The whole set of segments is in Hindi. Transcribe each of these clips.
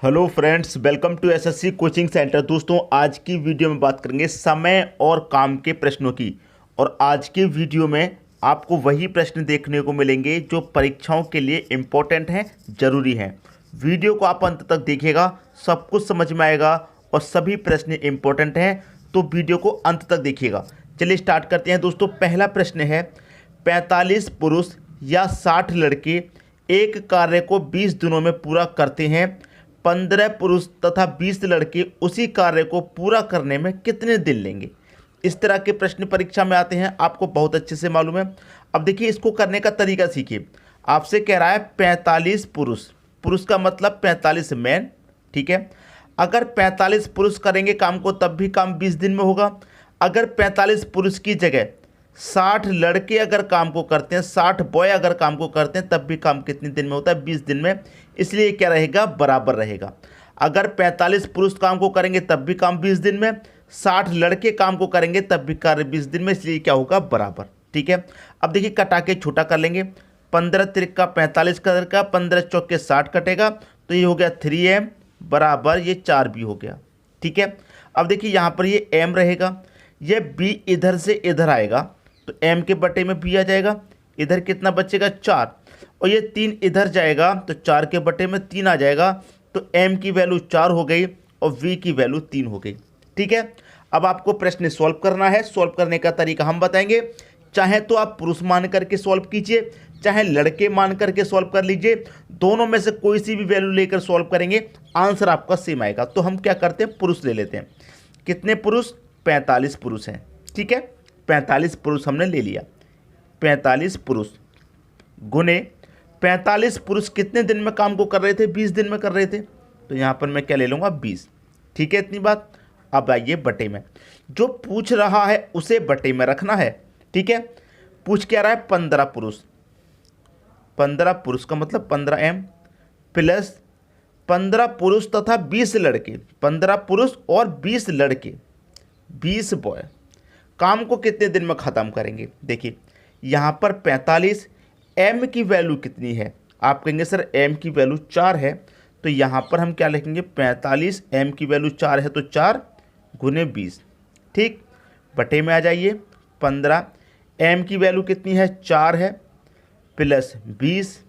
Hello friends, welcome to SSC coaching centre. दोस्तों, आज की वीडियो में बात करेंगे समय और काम के प्रश्नों की। और आज की वीडियो में आपको वही प्रश्न देखने को मिलेंगे जो परीक्षाओं के लिए इम्पोर्टेंट हैं, ज़रूरी हैं। वीडियो को आप अंत तक देखिएगा, सब कुछ समझ में आएगा और सभी प्रश्न इम्पोर्टेंट हैं, तो वीडियो को अंत तक देखिएगा। चलिए स्टार्ट करते हैं। दोस्तों, पहला प्रश्न है, 45 पुरुष या 60 लड़के एक कार्य को 20 दिनों में पूरा करते हैं। 15 पुरुष तथा 20 लड़के उसी कार्य को पूरा करने में कितने दिन लेंगे। इस तरह के प्रश्न परीक्षा में आते हैं, आपको बहुत अच्छे से मालूम है। अब देखिए, इसको करने का तरीका सीखिए। आपसे कह रहा है 45 पुरुष, पुरुष का मतलब 45 मैन, ठीक है। अगर 45 पुरुष करेंगे काम को तब भी काम 20 दिन में होगा। अगर 45 पुरुष की जगह 60 लड़के अगर काम को करते हैं, 60 बॉय अगर काम को करते हैं, तब भी काम कितने दिन में होता है? 20 दिन में। इसलिए क्या रहेगा? बराबर रहेगा। अगर 45 पुरुष काम को करेंगे तब भी काम 20 दिन में, 60 लड़के काम को करेंगे तब भी कार्य 20 दिन में, इसलिए क्या होगा? बराबर। ठीक है। अब देखिए, कटा के छोटा कर लेंगे। 15 तिरका 45 का 15 चौके 60 कटेगा, तो ये हो गया 3m बराबर ये 4b हो गया। ठीक है। अब देखिए, यहाँ पर ये m रहेगा, ये b इधर से इधर आएगा तो m के बटे में b आ जाएगा। इधर कितना बचेगा? 4, और ये 3 इधर जाएगा तो 4 के बटे में 3 आ जाएगा, तो m की वैल्यू 4 हो गई और v की वैल्यू 3 हो गई। ठीक है। अब आपको प्रश्न सॉल्व करना है। सॉल्व करने का तरीका हम बताएंगे। चाहे तो आप पुरुष मान करके सॉल्व कीजिए, चाहे लड़के मान करके सॉल्व कर लीजिए। दोनों में से कोई सी भी वैल्यू लेकर सॉल्व करेंगे, आंसर आपका सेम आएगा। तो हम क्या करते हैं? पुरुष ले लेते हैं। कितने पुरुष? 45 पुरुष हैं। ठीक है, 45 पुरुष हमने ले लिया। 45 पुरुष गुने 45 पुरुष कितने दिन में काम को कर रहे थे? 20 दिन में कर रहे थे, तो यहाँ पर मैं क्या ले लूँगा? 20। ठीक है, इतनी बात। अब आइए बटे में, जो पूछ रहा है उसे बटे में रखना है। ठीक है। पूछ क्या रहा है? 15 पुरुष। 15 पुरुष का मतलब 15m प्लस 15 पुरुष तथा 20 लड़के, 15 पुरुष और 20 लड़के, 20 बॉय काम को कितने दिन में ख़त्म करेंगे। देखिए, यहाँ पर 45 m की वैल्यू कितनी है? आप कहेंगे सर m की वैल्यू 4 है, तो यहाँ पर हम क्या लिखेंगे? 45 m की वैल्यू 4 है तो 4 गुने 20। ठीक, बटे में आ जाइए। 15 m की वैल्यू कितनी है? 4 है, प्लस 20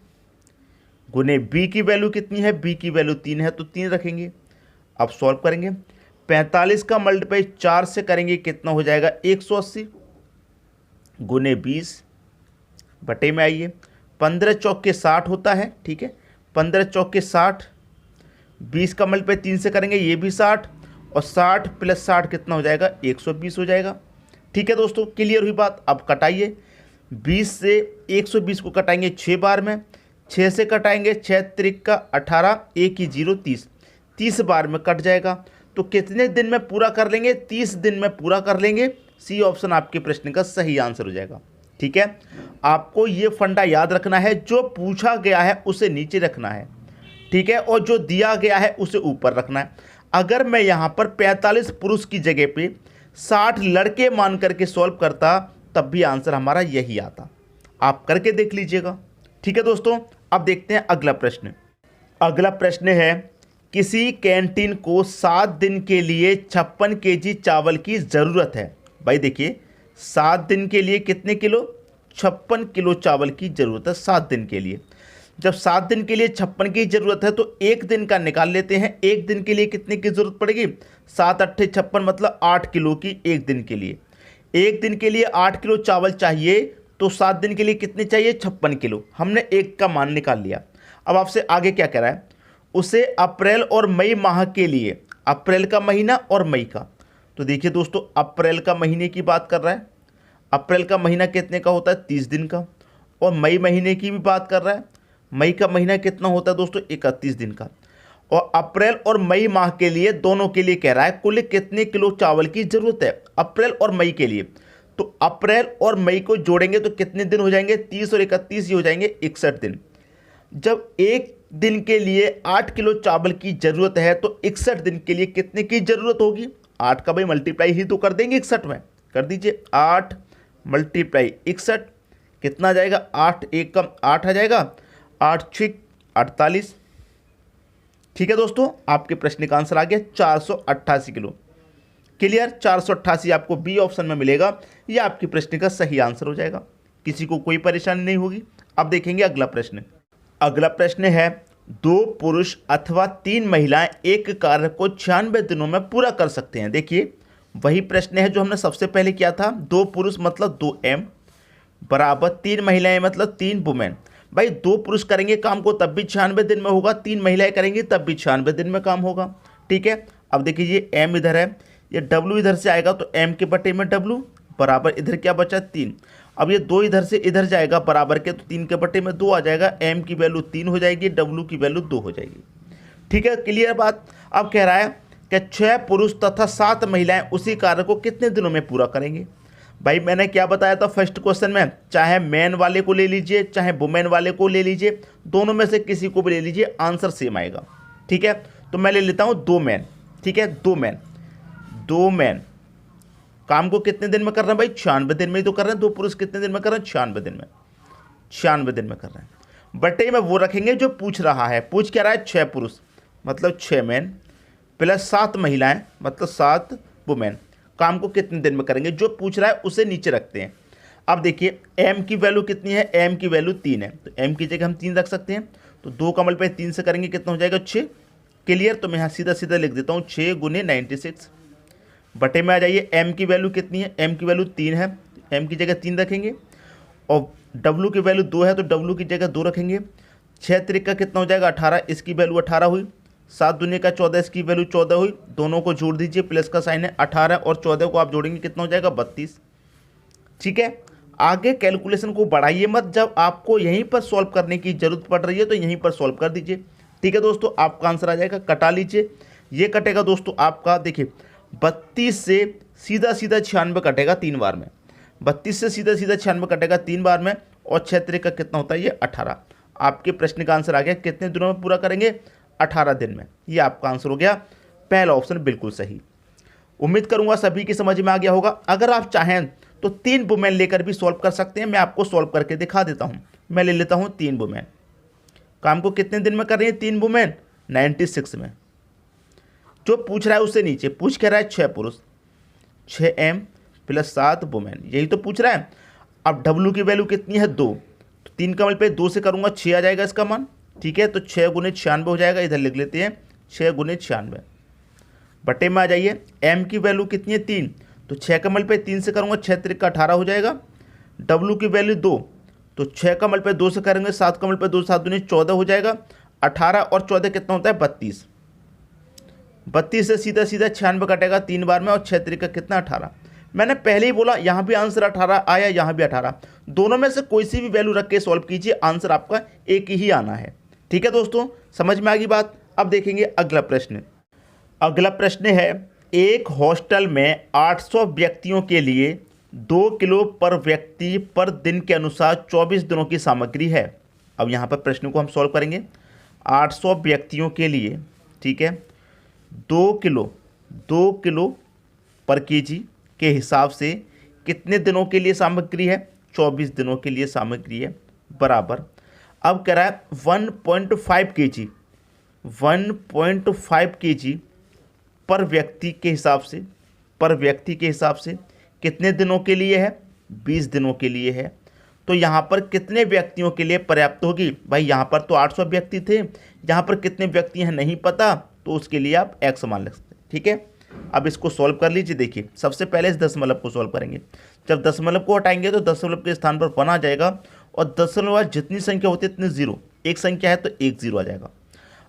गुने b की वैल्यू कितनी है? b की वैल्यू 3 है तो 3 रखेंगे। अब सॉल्व करेंगे। 45 का मल्टीप्लाई 4 से करेंगे, कितना हो जाएगा? 180 गुने 20, बटे में आइए। 15 चौके 60 होता है, ठीक है। 15 चौके 60, 20 का मल्टीप्लाई 3 से करेंगे, ये भी 60, और 60 प्लस 60 कितना हो जाएगा? 120 हो जाएगा। ठीक है दोस्तों, क्लियर हुई बात। अब कटाइए। 20 से 120 को कटाएंगे 6 बार में, 6 से कटाएंगे 6 त्रिक 18, 1 की 0 30, 30 बार में कट जाएगा। तो कितने दिन में पूरा कर लेंगे? 30 दिन में पूरा कर लेंगे। सी ऑप्शन आपके प्रश्न का सही आंसर हो जाएगा। ठीक है। आपको ये फंडा याद रखना है, जो पूछा गया है उसे नीचे रखना है, ठीक है, और जो दिया गया है उसे ऊपर रखना है। अगर मैं यहाँ पर 45 पुरुष की जगह पे 60 लड़के मान करके सॉल्व करता, तब भी आंसर हमारा यही आता। आप करके देख लीजिएगा। ठीक है दोस्तों, अब देखते हैं अगला प्रश्न। अगला प्रश्न है, किसी कैंटीन को 7 दिन के लिए 56 केजी चावल की ज़रूरत है। भाई देखिए, 7 दिन के लिए कितने किलो? 56 किलो चावल की ज़रूरत है 7 दिन के लिए। जब 7 दिन के लिए 56 की ज़रूरत है तो एक दिन का निकाल लेते हैं। एक दिन के लिए कितने की ज़रूरत पड़ेगी? 7 8 56 मतलब 8 किलो की एक दिन के लिए। एक दिन के लिए 8 किलो चावल चाहिए, तो 7 दिन के लिए कितने चाहिए? 56 किलो। हमने एक का मान निकाल लिया। अब आपसे आगे क्या कह रहा है? उसे अप्रैल और मई माह के लिए, अप्रैल का महीना और मई का। तो देखिए दोस्तों, अप्रैल का महीने की बात कर रहा है। अप्रैल का महीना कितने का होता है? 30 दिन का। और मई महीने की भी बात कर रहा है। मई का महीना कितना होता है दोस्तों? 31 दिन का। और अप्रैल और मई माह के लिए, दोनों के लिए कह रहा है कुल कितने किलो चावल की ज़रूरत है अप्रैल और मई के लिए। तो अप्रैल और मई को जोड़ेंगे तो कितने दिन हो जाएंगे? 30 और 31 ये हो जाएंगे 61 दिन। जब एक दिन के लिए 8 किलो चावल की ज़रूरत है, तो 61 दिन के लिए कितने की ज़रूरत होगी? 8 का भाई मल्टीप्लाई ही तो कर देंगे 61 में। कर दीजिए, 8 मल्टीप्लाई 61 कितना आ जाएगा? 8 1 का 8 आ जाएगा, 8 6 48। ठीक है दोस्तों, आपके प्रश्न का आंसर आ गया 488 किलो। क्लियर, 488 आपको बी ऑप्शन में मिलेगा। यह आपके प्रश्न का सही आंसर हो जाएगा, किसी को कोई परेशानी नहीं होगी। अब देखेंगे अगला प्रश्न। अगला प्रश्न है, 2 पुरुष अथवा 3 महिलाएं एक कार्य को 96 दिनों में पूरा कर सकते हैं। देखिए वही प्रश्न है जो हमने सबसे पहले किया था। 2 पुरुष मतलब 2m बराबर 3 महिलाएं मतलब 3 वुमेन। भाई 2 पुरुष करेंगे काम को तब भी 96 दिन में होगा, 3 महिलाएं करेंगी तब भी 96 दिन में काम होगा। ठीक है, अब देखिए ये m इधर है, ये w इधर से आएगा तो m के बटे में w बराबर इधर क्या बचा 3। अब ये 2 इधर से इधर जाएगा बराबर के, तो 3 के बटे में 2 आ जाएगा, m की वैल्यू 3 हो जाएगी, w की वैल्यू 2 हो जाएगी। ठीक है, क्लियर बात। अब कह रहा है कि 6 पुरुष तथा 7 महिलाएं उसी कार्य को कितने दिनों में पूरा करेंगे। भाई मैंने क्या बताया था फर्स्ट क्वेश्चन में, चाहे मैन वाले को ले लीजिए चाहे वुमेन वाले को ले लीजिए, दोनों में से किसी को भी ले लीजिए, आंसर सेम आएगा। ठीक है, तो मैं ले लेता हूँ 2 मैन। ठीक है, 2 मैन काम को कितने दिन में कर रहे हैं भाई, 96 दिन में ही तो कर रहे हैं। 2 पुरुष कितने दिन में कर रहे हैं, 96 दिन में, 96 दिन में कर रहे हैं। बटे में वो रखेंगे जो पूछ रहा है। पूछ क्या रहा है, 6 पुरुष मतलब 6 मैन प्लस 7 महिलाएं मतलब 7 वुमेन काम को कितने दिन में करेंगे, जो पूछ रहा है उसे नीचे रखते हैं। अब देखिए m की वैल्यू कितनी है, m की वैल्यू 3 है, तो m की जगह हम 3 रख सकते हैं। तो 2 का मल्टीप्लाई 3 से करेंगे कितना हो जाएगा 6। क्लियर, तो मैं यहाँ सीधा सीधा लिख देता हूँ 6 गुने 96। बटे में आ जाइए, m की वैल्यू कितनी है, m की वैल्यू 3 है, m की जगह 3 रखेंगे, और w की वैल्यू 2 है तो w की जगह 2 रखेंगे। 6 त्रिक का कितना हो जाएगा 18, इसकी वैल्यू 18 हुई। 7 दूनी का 14, इसकी वैल्यू 14 हुई। दोनों को जोड़ दीजिए, प्लस का साइन है, 18 और 14 को आप जोड़ेंगे कितना हो जाएगा 32। ठीक है, आगे कैलकुलेशन को बढ़ाइए मत, जब आपको यहीं पर सॉल्व करने की जरूरत पड़ रही है तो यहीं पर सॉल्व कर दीजिए। ठीक है दोस्तों, आपका आंसर आ जाएगा, कटा लीजिए। ये कटेगा दोस्तों आपका, देखिए 32 से सीधा सीधा 96 कटेगा 3 बार में, 32 से सीधा सीधा 96 कटेगा 3 बार में, और 6 त्रिक का कितना होता है ये 18। आपके प्रश्न का आंसर आ गया, कितने दिनों में पूरा करेंगे, 18 दिन में। ये आपका आंसर हो गया, पहला ऑप्शन बिल्कुल सही। उम्मीद करूंगा सभी की समझ में आ गया होगा। अगर आप चाहें तो 3 वुमेन लेकर भी सॉल्व कर सकते हैं, मैं आपको सॉल्व करके दिखा देता हूं। मैं ले लेता हूं 3 वुमेन, काम को कितने दिन में कर रही है 3 वुमेन, 96 में। जो पूछ रहा है उससे नीचे पूछ कह रहा है 6 पुरुष 6m प्लस 7 वुमेन, यही तो पूछ रहा है। अब w की वैल्यू कितनी है 2, तो 3 का मल्टीप्लाई 2 से करूंगा 6 आ जाएगा इसका मान। ठीक है, तो 6 गुने 96 हो जाएगा, इधर लिख लेते हैं 6 गुने 96। बटे में आ जाइए, m की वैल्यू कितनी है 3, तो 6 का मल्टीप्लाई 3 से करूँगा 6 त्रिक का 18 हो जाएगा। w की वैल्यू 2, तो 6 का मल्टीप्लाई 2 से करेंगे 7 का मल्टीप्लाई 2 7 दूनी 14 हो जाएगा। 18 और 14 कितना होता है 32। 32 से सीधा सीधा 96 कटेगा 3 बार में, और 6 त्रिक का कितना 18। मैंने पहले ही बोला यहाँ भी आंसर 18 आया, यहाँ भी 18, दोनों में से कोई सी भी वैल्यू रख के सॉल्व कीजिए, आंसर आपका एक ही आना है। ठीक है दोस्तों, समझ में आ गई बात। अब देखेंगे अगला प्रश्न। अगला प्रश्न है, एक हॉस्टल में 800 व्यक्तियों के लिए 2 किलो पर व्यक्ति पर दिन के अनुसार 24 दिनों की सामग्री है। अब यहाँ पर प्रश्न को हम सॉल्व करेंगे। 800 व्यक्तियों के लिए, ठीक है, 2 किलो पर केजी के हिसाब से कितने दिनों के लिए सामग्री है, 24 दिनों के लिए सामग्री है, बराबर। अब कह रहा है 1.5 केजी पर व्यक्ति के हिसाब से कितने दिनों के लिए है, 20 दिनों के लिए है। तो यहाँ पर कितने व्यक्तियों के लिए पर्याप्त होगी, भाई यहाँ पर तो 800 व्यक्ति थे, यहाँ पर कितने व्यक्ति हैं नहीं पता, तो उसके लिए आप x मान ले सकते हैं। ठीक है, अब इसको सॉल्व कर लीजिए। देखिए सबसे पहले इस दशमलव को सॉल्व करेंगे। जब दशमलव को हटाएंगे तो दशमलव के स्थान पर 1 आ जाएगा, और दशमलव जितनी संख्या होती है इतने जीरो, एक संख्या है तो एक जीरो आ जाएगा।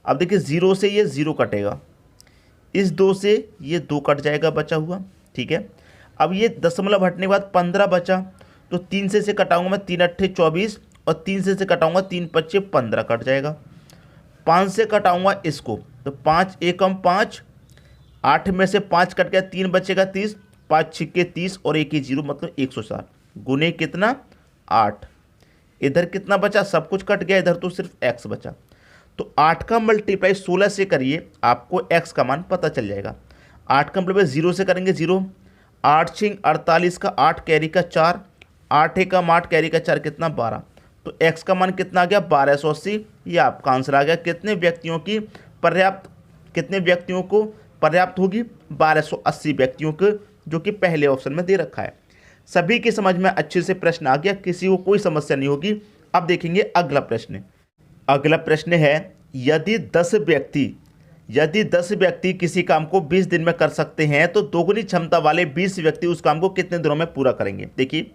अब देखिए 0 से ये 0 कटेगा, इस 2 से ये 2 कट जाएगा बचा हुआ। ठीक है, अब ये दशमलव हटने के बाद 15 बचा, तो 3 से कटाऊंगा मैं, 3 अट्ठे 24, और 3 से कटाऊंगा 3 पच्चे 15 कट जाएगा। 5 से कटाऊंगा इसको, तो 5 एकम 5, 8 में से 5 कट गया, 3 बचेगा 30, 5 छिक्के 30 और 1 ही 0 मतलब 160 गुने कितना 8। इधर कितना बचा, सब कुछ कट गया, इधर तो सिर्फ x बचा। तो 8 का मल्टीप्लाई 16 से करिए, आपको x का मान पता चल जाएगा। 8 का मल्टीप्लाई 0 से करेंगे 0, 8 छिंग 48 का 8 कैरी का 4, 8 एकम 8 कैरी का 4 कितना 12, तो x का मान कितना आ गया 1280। ये आपका आंसर आ गया, कितने व्यक्तियों की पर्याप्त कितने व्यक्तियों को पर्याप्त होगी? 1280 व्यक्तियों को, जो कि पहले ऑप्शन में दे रखा है। सभी की समझ में अच्छे से प्रश्न आ गया, किसी को कोई समस्या नहीं होगी। अब देखेंगे अगला प्रश्न। अगला प्रश्न है, यदि 10 व्यक्ति किसी काम को 20 दिन में कर सकते हैं तो दोगुनी क्षमता वाले 20 व्यक्ति उस काम को कितने दिनों में पूरा करेंगे? देखिए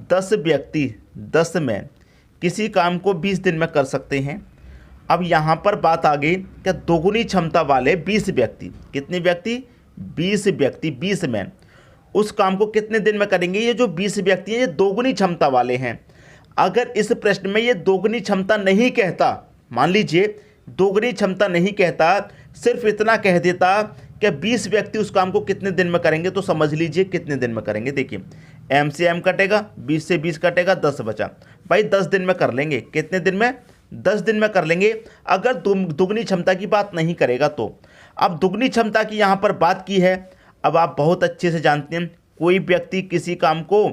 10 व्यक्ति 10 में किसी काम को 20 दिन में कर सकते हैं। अब यहाँ पर बात आ गई कि दोगुनी क्षमता वाले 20 व्यक्ति, कितने व्यक्ति? 20 व्यक्ति 20 में उस काम को कितने दिन में करेंगे? ये जो 20 व्यक्ति हैं ये दोगुनी क्षमता वाले हैं। अगर इस प्रश्न में ये दोगुनी क्षमता नहीं कहता, मान लीजिए दोगुनी क्षमता नहीं कहता, सिर्फ इतना कह देता कि 20 व्यक्ति उस काम को कितने दिन में करेंगे, तो समझ लीजिए कितने दिन में करेंगे। देखिए m से m कटेगा, 20 से 20 कटेगा, 10 बचा। भाई 10 दिन में कर लेंगे। कितने दिन में? 10 दिन में कर लेंगे, अगर दुगनी क्षमता की बात नहीं करेगा तो। अब दुगनी क्षमता की यहाँ पर बात की है। अब आप बहुत अच्छे से जानते हैं, कोई व्यक्ति किसी काम को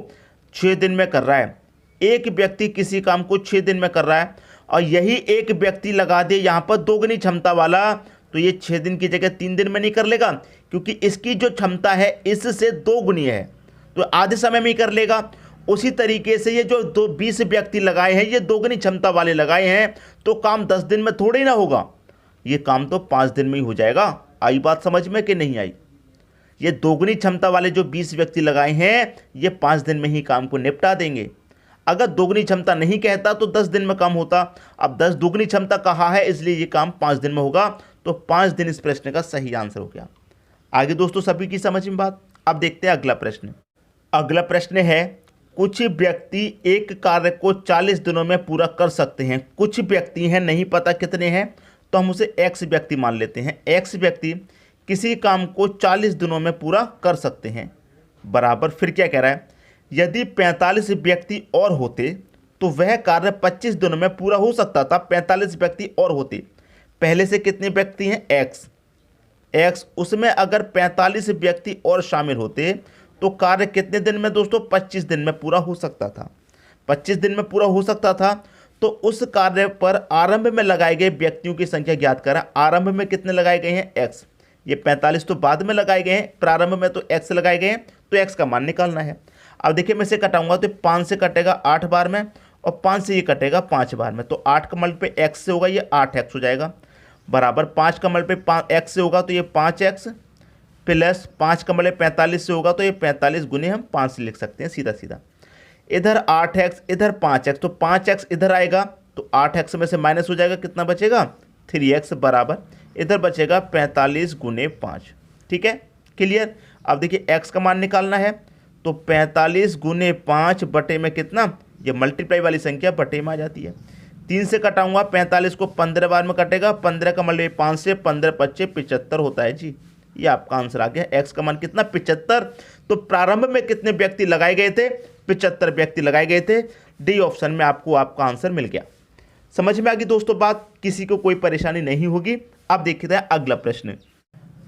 6 दिन में कर रहा है, एक व्यक्ति किसी काम को 6 दिन में कर रहा है, और यही एक व्यक्ति लगा दे यहाँ पर दोगुनी क्षमता वाला, तो ये 6 दिन की जगह 3 दिन में नहीं कर लेगा, क्योंकि इसकी जो क्षमता है इससे 2 गुनी है, तो आधे समय में ही कर लेगा। उसी तरीके से ये जो 20 व्यक्ति लगाए हैं, ये दोगुनी क्षमता वाले लगाए हैं, तो काम 10 दिन में थोड़ी ना होगा, ये काम तो 5 दिन में ही हो जाएगा। आई बात समझ में कि नहीं आई? ये दोगुनी क्षमता वाले जो 20 व्यक्ति लगाए हैं, ये 5 दिन में ही काम को निपटा देंगे। अगर दोगुनी क्षमता नहीं कहता तो 10 दिन में काम होता। अब 10 दोगुनी क्षमता कहा है, इसलिए ये काम 5 दिन में होगा, तो 5 दिन इस प्रश्न का सही आंसर हो गया। आगे दोस्तों सभी की समझ में बात। अब देखते हैं अगला प्रश्न। अगला प्रश्न है, कुछ व्यक्ति एक कार्य को 40 दिनों में पूरा कर सकते हैं। कुछ व्यक्ति हैं, नहीं पता कितने हैं, तो हम उसे x व्यक्ति मान लेते हैं। x व्यक्ति किसी काम को 40 दिनों में पूरा कर सकते हैं, बराबर। फिर क्या कह रहा है, यदि 45 व्यक्ति और होते तो वह कार्य 25 दिनों में पूरा हो सकता था। 45 व्यक्ति और होते, पहले से कितने व्यक्ति हैं? x, उसमें अगर 45 व्यक्ति और शामिल होते तो कार्य कितने दिन में दोस्तों? 25 दिन में पूरा हो सकता था। 25 दिन में पूरा हो सकता था, तो उस कार्य पर आरंभ में लगाए गए व्यक्तियों की संख्या ज्ञात करें। आरंभ में कितने लगाए गए हैं? x। ये 45 तो बाद में लगाए गए हैं, प्रारंभ में तो x लगाए गए हैं, तो x का मान निकालना है। अब देखिए मैं इसे कटाऊंगा तो 5 से कटेगा 8 बार में, और 5 से ये कटेगा 5 बार में, तो 8 का मल्टीप्लाई x से होगा, ये 8x हो जाएगा, बराबर 5 का मल्टीप्लाई x से होगा तो ये 5x, प्लस 5 का मल्टीप्लाई 45 से होगा तो ये 45 गुने हम 5 से लिख सकते हैं सीधा सीधा। इधर 8x इधर 5x, तो 5x इधर आएगा तो 8x में से माइनस हो जाएगा, कितना बचेगा? 3x, बराबर इधर बचेगा 45 गुने 5। ठीक है, क्लियर। अब देखिए x का मान निकालना है, तो 45 गुने 5 बटे में कितना? ये मल्टीप्लाई वाली संख्या बटे में आ जाती है। 3 से कटाऊंगा 45 को, 15 बार में कटेगा, 15 का मल्टीप्लाई 5 से, 15 25 75 होता है जी। ये आपका आंसर आ गया। x का मान कितना? 75। तो प्रारंभ में कितने व्यक्ति लगाए गए थे? 75 व्यक्ति लगाए गए थे। डी ऑप्शन में आपको आपका आंसर मिल गया। समझ में आ गई दोस्तों बात, किसी को कोई परेशानी नहीं होगी। अब देखते हैं अगला प्रश्न।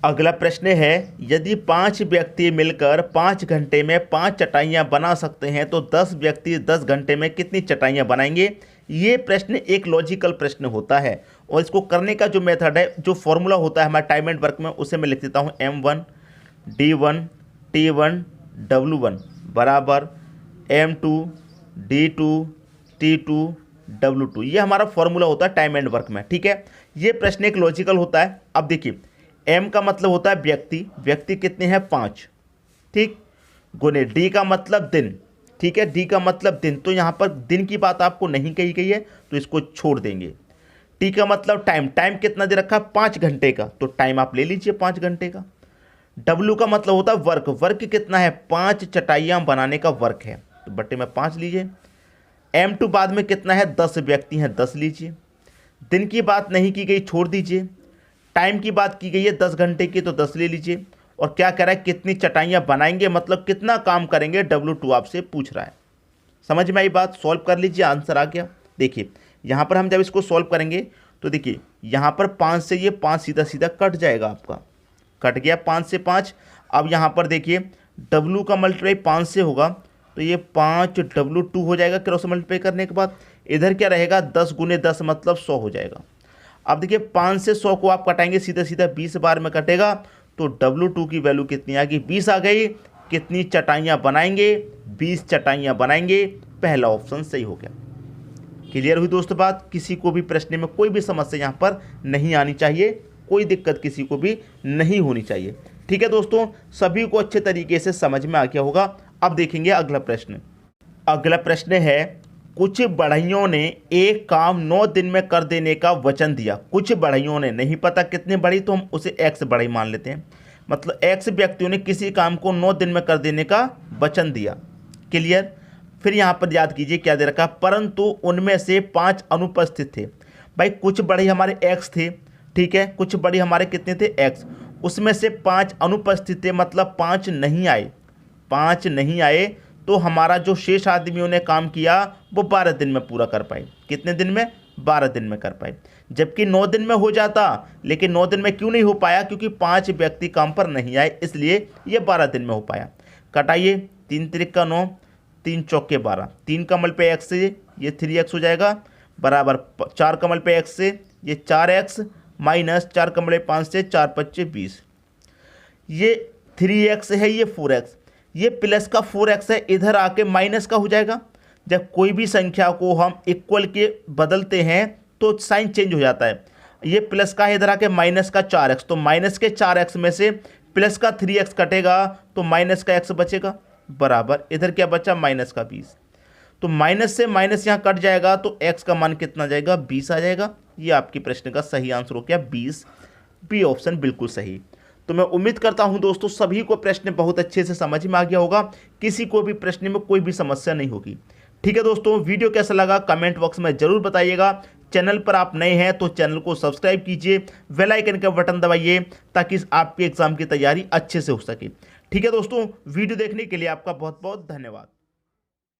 अगला प्रश्न है, यदि 5 व्यक्ति मिलकर 5 घंटे में 5 चटाइयाँ बना सकते हैं तो 10 व्यक्ति 10 घंटे में कितनी चटाइयाँ बनाएंगे? ये प्रश्न एक लॉजिकल प्रश्न होता है, और इसको करने का जो मेथड है, जो फॉर्मूला होता है हमारे टाइम एंड वर्क में, उसे मैं लिख देता हूँ M1 D1 T1 W1 बराबर M2 D2 T2 W2। ये हमारा फॉर्मूला होता है टाइम एंड वर्क में। ठीक है, ये प्रश्न एक लॉजिकल होता है। अब देखिए M का मतलब होता है व्यक्ति, व्यक्ति कितने हैं? 5, ठीक, गुने D का मतलब दिन, ठीक है, D का मतलब दिन, तो यहाँ पर दिन की बात आपको नहीं कही गई है तो इसको छोड़ देंगे। T का मतलब टाइम, टाइम कितना दे रखा है? 5 घंटे का, तो टाइम आप ले लीजिए 5 घंटे का। W का मतलब होता है वर्क, वर्क कितना है? 5 चटाइयाँ बनाने का वर्क है, तो बट्टे में 5 लीजिए। M2 बाद में कितना है? 10 व्यक्ति हैं, 10 लीजिए। दिन की बात नहीं की गई, छोड़ दीजिए। टाइम की बात की गई है 10 घंटे की, तो 10 ले लीजिए। और क्या कह रहा है? कितनी चटाइयाँ बनाएंगे, मतलब कितना काम करेंगे, W2 आपसे पूछ रहा है। समझ में आई बात? सॉल्व कर लीजिए, आंसर आ गया। देखिए यहाँ पर हम जब इसको सॉल्व करेंगे तो देखिए यहाँ पर 5 से ये 5 सीधा सीधा कट जाएगा, आपका कट गया 5 से 5। अब यहाँ पर देखिए W का मल्टीप्लाई 5 से होगा तो ये 5 W2 हो जाएगा क्रॉस मल्टीप्लाई करने के बाद। इधर क्या रहेगा? 10 गुने 10 मतलब 100 हो जाएगा। अब देखिए 5 से 100 को आप कटाएंगे सीधा सीधा 20 बार में कटेगा, तो W2 की वैल्यू कितनी आ गई? 20 आ गई। कितनी चटाइयाँ बनाएंगे? 20 चटाइयाँ बनाएंगे। पहला ऑप्शन सही हो गया। क्लियर हुई दोस्तों बात? किसी को भी प्रश्न में कोई भी समस्या यहाँ पर नहीं आनी चाहिए, कोई दिक्कत किसी को भी नहीं होनी चाहिए। ठीक है दोस्तों, सभी को अच्छे तरीके से समझ में आ गया होगा। अब देखेंगे अगला प्रश्न। अगला प्रश्न है, कुछ बढ़इयों ने एक काम 9 दिन में कर देने का वचन दिया। कुछ बढ़इयों ने, नहीं पता कितने बढ़ई, तो हम उसे एक्स बढ़ई मान लेते हैं। मतलब एक्स व्यक्तियों ने किसी काम को 9 दिन में कर देने का वचन दिया। क्लियर? फिर यहाँ पर याद कीजिए क्या दे रखा, परंतु उनमें से 5 अनुपस्थित थे। भाई कुछ बढ़ई हमारे एक्स थे, ठीक है, कुछ बढ़ई हमारे कितने थे? एक्स। उसमें से 5 अनुपस्थित थे, मतलब 5 नहीं आए। 5 नहीं आए तो हमारा जो शेष आदमियों ने काम किया वो 12 दिन में पूरा कर पाए। कितने दिन में? 12 दिन में कर पाए। जबकि 9 दिन में हो जाता, लेकिन 9 दिन में क्यों नहीं हो पाया? क्योंकि 5 व्यक्ति काम पर नहीं आए, इसलिए ये 12 दिन में हो पाया। कटाइए, 3 त्रिक का 9, 3 चौके 12, 3 कमल पे एक्स से ये 3x हो जाएगा, बराबर 4 कमल पे एक्स से ये 4x, माइनस 4 कमल 5 से 4 पच्चे 20। ये 3x है, ये 4x, ये प्लस का 4x है, इधर आके माइनस का हो जाएगा। जब कोई भी संख्या को हम इक्वल के बदलते हैं तो साइन चेंज हो जाता है। ये प्लस का है, इधर आके माइनस का 4x, तो माइनस के 4x में से प्लस का 3x कटेगा तो माइनस का x बचेगा, बराबर इधर क्या बचा? माइनस का 20। तो माइनस से माइनस यहाँ कट जाएगा तो x का मान कितना जाएगा? 20 आ जाएगा। ये आपके प्रश्न का सही आंसर हो गया 20। बी ऑप्शन बिल्कुल सही। तो मैं उम्मीद करता हूं दोस्तों सभी को प्रश्न बहुत अच्छे से समझ में आ गया होगा, किसी को भी प्रश्न में कोई भी समस्या नहीं होगी। ठीक है दोस्तों, वीडियो कैसा लगा कमेंट बॉक्स में जरूर बताइएगा। चैनल पर आप नए हैं तो चैनल को सब्सक्राइब कीजिए, बेल आइकन का बटन दबाइए ताकि आपके एग्जाम की तैयारी अच्छे से हो सके। ठीक है दोस्तों, वीडियो देखने के लिए आपका बहुत बहुत धन्यवाद।